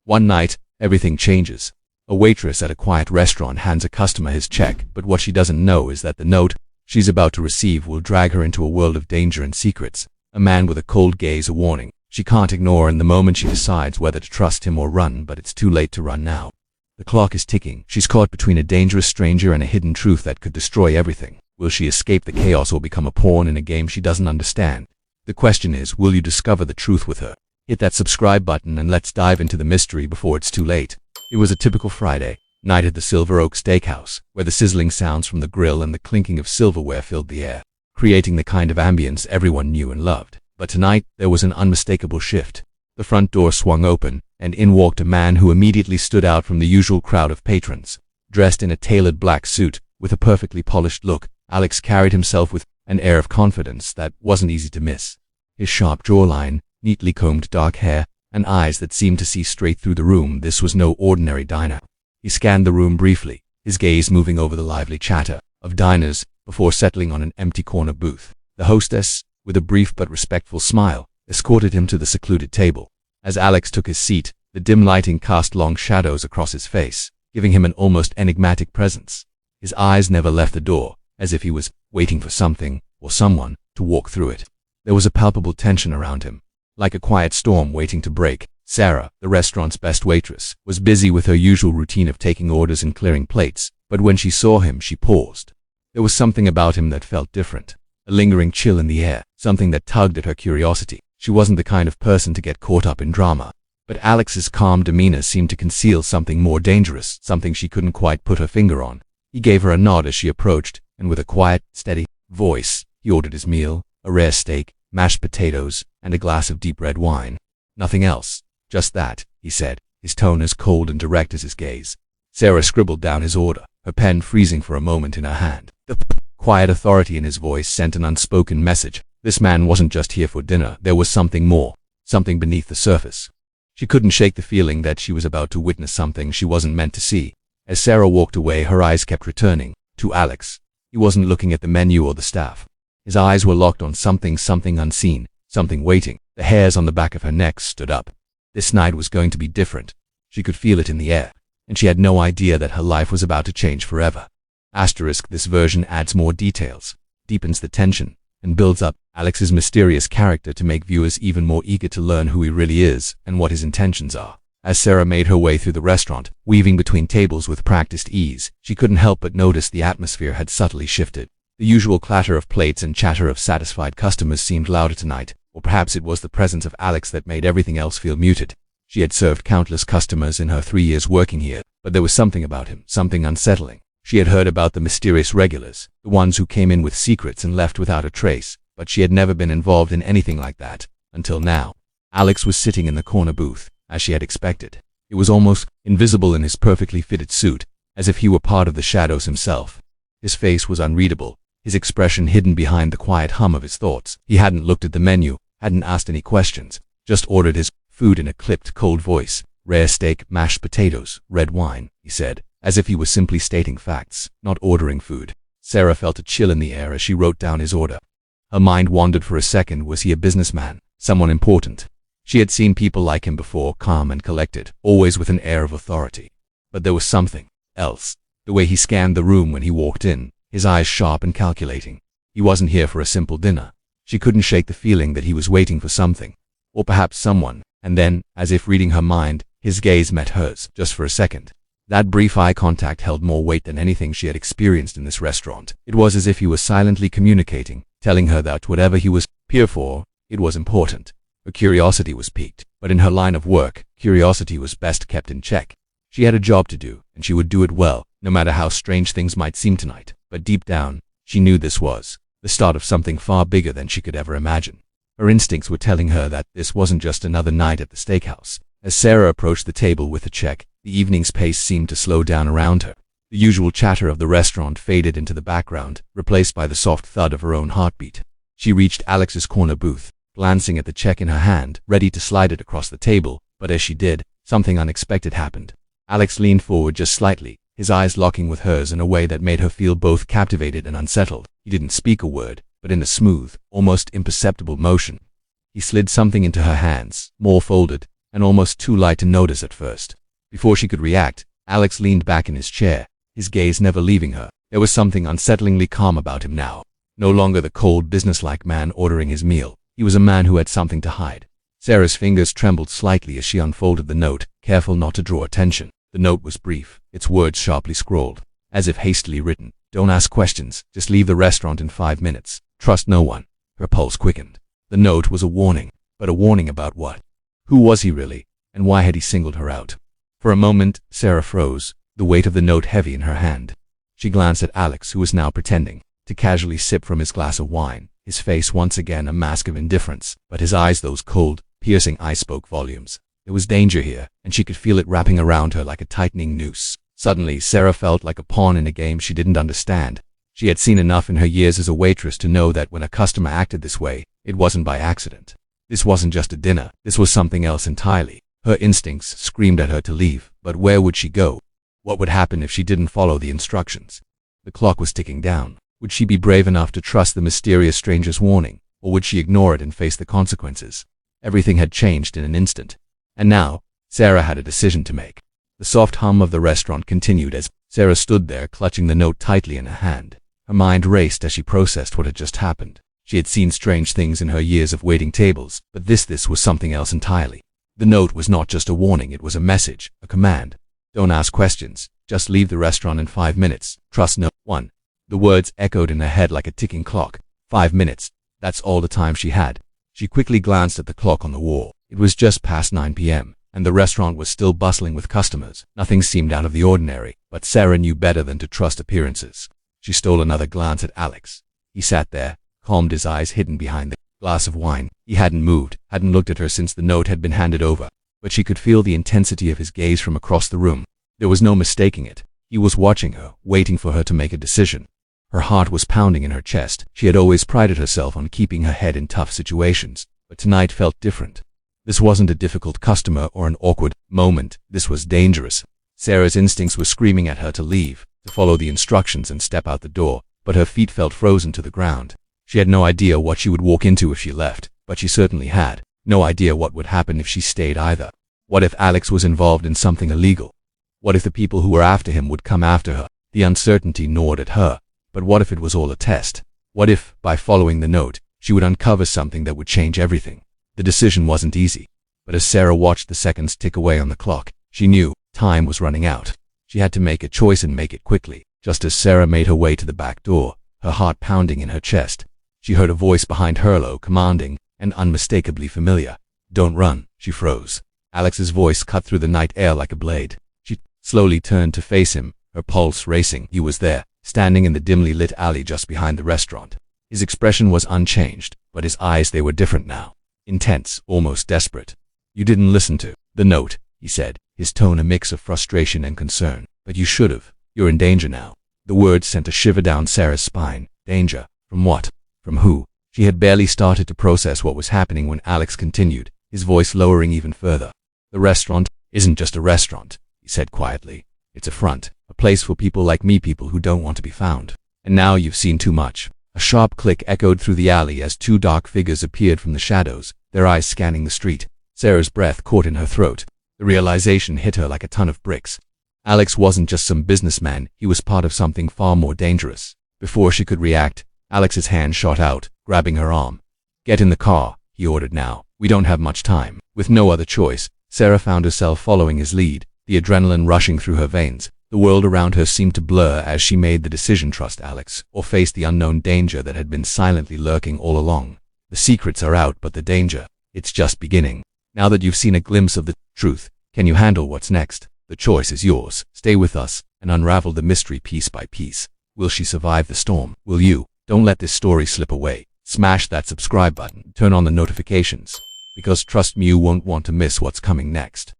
One night, everything changes. A waitress at a quiet restaurant hands a customer his check, but what she doesn't know is that the note she's about to receive will drag her into a world of danger and secrets. A man with a cold gaze, a warning she can't ignore in the moment she decides whether to trust him or run, but it's too late to run now. The clock is ticking. She's caught between a dangerous stranger and a hidden truth that could destroy everything. Will she escape the chaos or become a pawn in a game she doesn't understand? The question is, will you discover the truth with her? Hit that subscribe button and let's dive into the mystery before it's too late. It was a typical Friday night at the Silver Oak Steakhouse, where the sizzling sounds from the grill and the clinking of silverware filled the air, creating the kind of ambience everyone knew and loved. But tonight, there was an unmistakable shift. The front door swung open, and in walked a man who immediately stood out from the usual crowd of patrons. Dressed in a tailored black suit, with a perfectly polished look, Alex carried himself with an air of confidence that wasn't easy to miss. His sharp jawline, neatly combed dark hair, and eyes that seemed to see straight through the room. This was no ordinary diner. He scanned the room briefly, his gaze moving over the lively chatter of diners before settling on an empty corner booth. The hostess, with a brief but respectful smile, escorted him to the secluded table. As Alex took his seat, the dim lighting cast long shadows across his face, giving him an almost enigmatic presence. His eyes never left the door, as if he was waiting for something or someone to walk through it. There was a palpable tension around him, like a quiet storm waiting to break. Sarah, the restaurant's best waitress, was busy with her usual routine of taking orders and clearing plates, but when she saw him, she paused. There was something about him that felt different, a lingering chill in the air, something that tugged at her curiosity. She wasn't the kind of person to get caught up in drama, but Alex's calm demeanor seemed to conceal something more dangerous, something she couldn't quite put her finger on. He gave her a nod as she approached, and with a quiet, steady voice, he ordered his meal, a rare steak, mashed potatoes, and a glass of deep red wine. Nothing else. Just that, he said, his tone as cold and direct as his gaze. Sarah scribbled down his order, her pen freezing for a moment in her hand. The quiet authority in his voice sent an unspoken message. This man wasn't just here for dinner. There was something more, something beneath the surface. She couldn't shake the feeling that she was about to witness something she wasn't meant to see. As Sarah walked away, her eyes kept returning to Alex. He wasn't looking at the menu or the staff. His eyes were locked on something unseen, something waiting. The hairs on the back of her neck stood up. This night was going to be different. She could feel it in the air, and she had no idea that her life was about to change forever. This version adds more details, deepens the tension, and builds up Alex's mysterious character to make viewers even more eager to learn who he really is and what his intentions are. As Sarah made her way through the restaurant, weaving between tables with practiced ease, she couldn't help but notice the atmosphere had subtly shifted. The usual clatter of plates and chatter of satisfied customers seemed louder tonight, or perhaps it was the presence of Alex that made everything else feel muted. She had served countless customers in her 3 years working here, but there was something about him, something unsettling. She had heard about the mysterious regulars, the ones who came in with secrets and left without a trace, but she had never been involved in anything like that, until now. Alex was sitting in the corner booth, as she had expected. It was almost invisible in his perfectly fitted suit, as if he were part of the shadows himself. His face was unreadable, his expression hidden behind the quiet hum of his thoughts. He hadn't looked at the menu, hadn't asked any questions, just ordered his food in a clipped, cold voice. Rare steak, mashed potatoes, red wine, he said, as if he was simply stating facts, not ordering food. Sarah felt a chill in the air as she wrote down his order. Her mind wandered for a second. Was he a businessman, someone important? She had seen people like him before, calm and collected, always with an air of authority. But there was something else. The way he scanned the room when he walked in, his eyes sharp and calculating. He wasn't here for a simple dinner. She couldn't shake the feeling that he was waiting for something, or perhaps someone. And then, as if reading her mind, his gaze met hers, just for a second. That brief eye contact held more weight than anything she had experienced in this restaurant. It was as if he was silently communicating, telling her that whatever he was here for, it was important. Her curiosity was piqued, but in her line of work, curiosity was best kept in check. She had a job to do, and she would do it well, no matter how strange things might seem tonight. But deep down, she knew this was the start of something far bigger than she could ever imagine. Her instincts were telling her that this wasn't just another night at the steakhouse. As Sarah approached the table with the check, the evening's pace seemed to slow down around her. The usual chatter of the restaurant faded into the background, replaced by the soft thud of her own heartbeat. She reached Alex's corner booth, glancing at the check in her hand, ready to slide it across the table, but as she did, something unexpected happened. Alex leaned forward just slightly, his eyes locking with hers in a way that made her feel both captivated and unsettled. He didn't speak a word, but in a smooth, almost imperceptible motion, he slid something into her hands, more folded, and almost too light to notice at first. Before she could react, Alex leaned back in his chair, his gaze never leaving her. There was something unsettlingly calm about him now. No longer the cold, businesslike man ordering his meal. He was a man who had something to hide. Sarah's fingers trembled slightly as she unfolded the note, careful not to draw attention. The note was brief, its words sharply scrawled, as if hastily written. Don't ask questions, just leave the restaurant in 5 minutes. Trust no one. Her pulse quickened. The note was a warning, but a warning about what? Who was he really, and why had he singled her out? For a moment, Sarah froze, the weight of the note heavy in her hand. She glanced at Alex, who was now pretending to casually sip from his glass of wine, his face once again a mask of indifference, but his eyes, those cold, piercing eyes, spoke volumes. There was danger here, and she could feel it wrapping around her like a tightening noose. Suddenly, Sarah felt like a pawn in a game she didn't understand. She had seen enough in her years as a waitress to know that when a customer acted this way, it wasn't by accident. This wasn't just a dinner, this was something else entirely. Her instincts screamed at her to leave, but where would she go? What would happen if she didn't follow the instructions? The clock was ticking down. Would she be brave enough to trust the mysterious stranger's warning, or would she ignore it and face the consequences? Everything had changed in an instant. And now, Sarah had a decision to make. The soft hum of the restaurant continued as Sarah stood there clutching the note tightly in her hand. Her mind raced as she processed what had just happened. She had seen strange things in her years of waiting tables, but this was something else entirely. The note was not just a warning, it was a message, a command. Don't ask questions, just leave the restaurant in 5 minutes, trust no one. The words echoed in her head like a ticking clock. 5 minutes, that's all the time she had. She quickly glanced at the clock on the wall. It was just past 9 p.m., and the restaurant was still bustling with customers. Nothing seemed out of the ordinary, but Sarah knew better than to trust appearances. She stole another glance at Alex. He sat there, calmed, his eyes hidden behind the glass of wine. He hadn't moved, hadn't looked at her since the note had been handed over, but she could feel the intensity of his gaze from across the room. There was no mistaking it. He was watching her, waiting for her to make a decision. Her heart was pounding in her chest. She had always prided herself on keeping her head in tough situations, but tonight felt different. This wasn't a difficult customer or an awkward moment. This was dangerous. Sarah's instincts were screaming at her to leave, to follow the instructions and step out the door, but her feet felt frozen to the ground. She had no idea what she would walk into if she left, but she certainly had no idea what would happen if she stayed either. What if Alex was involved in something illegal? What if the people who were after him would come after her? The uncertainty gnawed at her. But what if it was all a test? What if, by following the note, she would uncover something that would change everything? The decision wasn't easy, but as Sarah watched the seconds tick away on the clock, she knew time was running out. She had to make a choice and make it quickly. Just as Sarah made her way to the back door, her heart pounding in her chest, she heard a voice behind her, low, commanding, and unmistakably familiar. Don't run. She froze. Alex's voice cut through the night air like a blade. She slowly turned to face him, her pulse racing. He was there, standing in the dimly lit alley just behind the restaurant. His expression was unchanged, but his eyes, they were different now. Intense, almost desperate. You didn't listen to the note, he said, his tone a mix of frustration and concern. But you should have. You're in danger now. The words sent a shiver down Sarah's spine. Danger? From what? From who? She had barely started to process what was happening when Alex continued, his voice lowering even further. The restaurant isn't just a restaurant, he said quietly. It's a front, a place for people like me, people who don't want to be found. And now you've seen too much. A sharp click echoed through the alley as two dark figures appeared from the shadows, their eyes scanning the street. Sarah's breath caught in her throat. The realization hit her like a ton of bricks. Alex wasn't just some businessman, he was part of something far more dangerous. Before she could react, Alex's hand shot out, grabbing her arm. Get in the car, he ordered now. We don't have much time. With no other choice, Sarah found herself following his lead, the adrenaline rushing through her veins. The world around her seemed to blur as she made the decision: trust Alex, or face the unknown danger that had been silently lurking all along. The secrets are out, but the danger, it's just beginning. Now that you've seen a glimpse of the truth, can you handle what's next? The choice is yours. Stay with us and unravel the mystery piece by piece. Will she survive the storm? Will you? Don't let this story slip away. Smash that subscribe button, turn on the notifications, because trust me, you won't want to miss what's coming next.